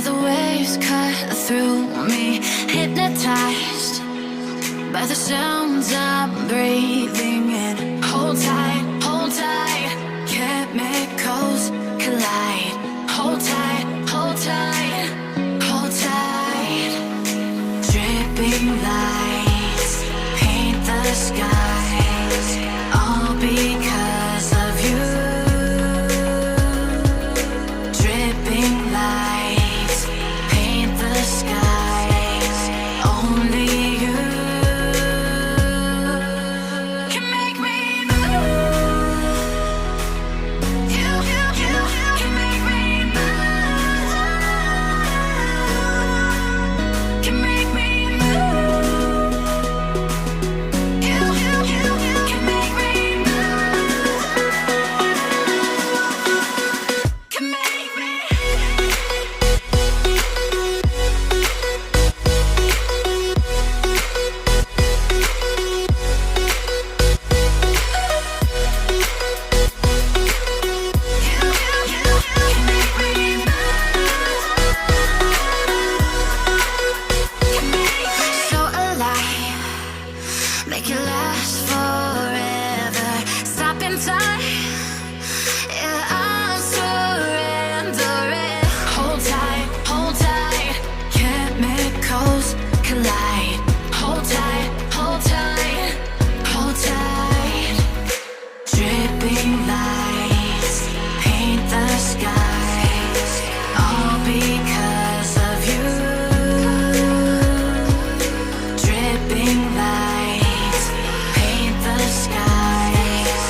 Feel the waves cut through me, hypnotized by the sounds I'm breathing in. Hold tight, hold tight, chemicals collide. Hold tight, hold tight, hold tight. Dripping lights paint the skies, all because of you. Dripping lights paint the skies, only you can make me move. You can make me move. Can make me move. You can make me move. Can make me. So alive, make it last forever. Stop in time, yeah, I'm surrendering. Hold tight, chemicals collide. Hold tight, hold tight, hold tight. Dripping lights paint the skies, all because of you. Dripping lights paint the skies,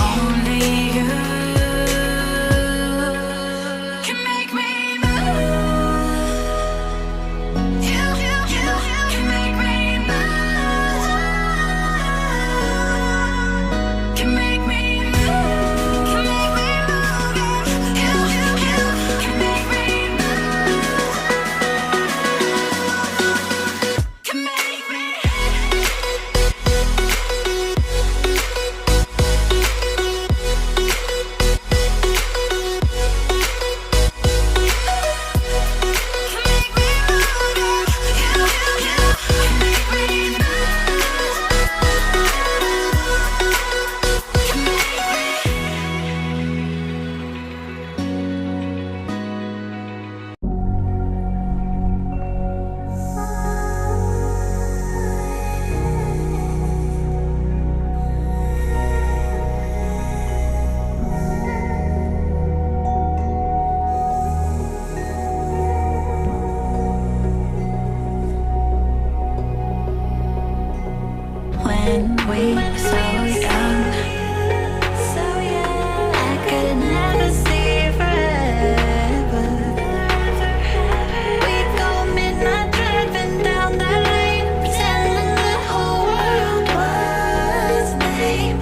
only you can make me move. You can make me move. Can make me move. Can make me move. You can make me move. Can make me. When we were so young, I could never see forever. We'd go midnight driving down that lane, pretending the whole world was lame.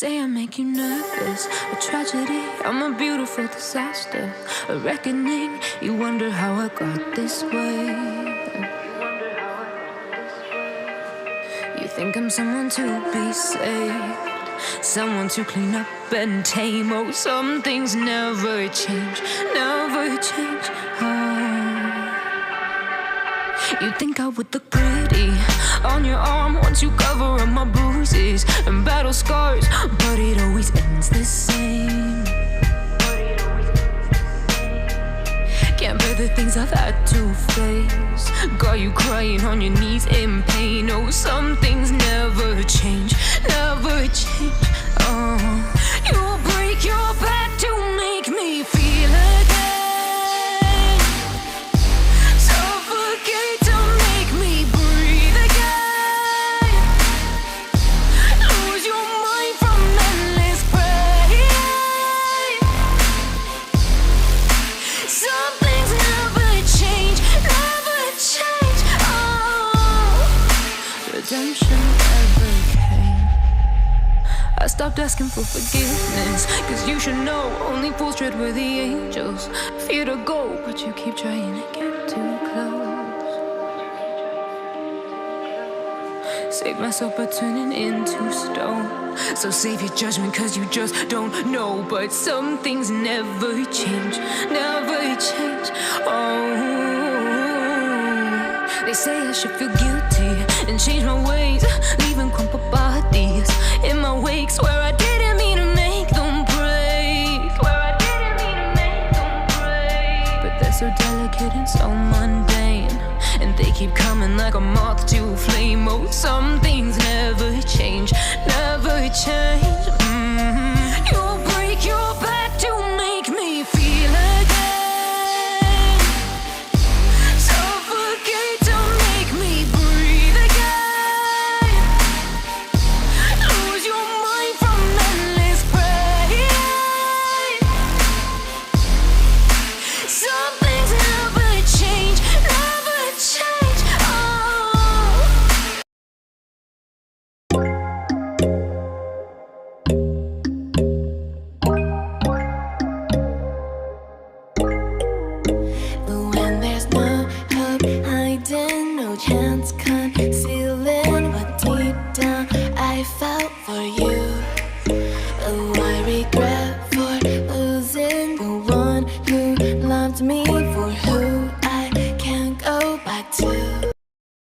say I make you nervous, a tragedy, I'm a beautiful disaster, a reckoning, you wonder how I got this way. You think I'm someone to be saved, someone to clean up and tame. Oh, some things never change, never change. You think I would look pretty on your arm once you cover up my bruises and battle scars, but it always ends the same. Can't bear the things I've had to face, got you crying on your knees in pain. Oh, some things never change, never change. You'll break your back to make me feel again, suffocate to make me breathe again, lose your mind from endless pain. Some things never change, never change. Redemption never came. I stopped asking for forgiveness, cause you should know only fools tread where the angels fear to go, but you keep trying to get too close. Save myself by turning into stone, so save your judgment cause you just don't know. But some things never change, never change. They say I should feel guilty and change my ways, leaving crumpled bodies in my wake. Swear I didn't mean to make them break, swear I didn't mean to make them break. But they're so delicate and so mundane, and they keep coming like a moth to a flame. Oh, some things never change, never change. You'll break your back to make me feel again, suffocate to make me breathe again, lose your mind from endless pain. Some things never change, never change. But when there's no hope hiding, no chance concealing what deep down I felt for you. Oh, I regret for losing the one who loved me.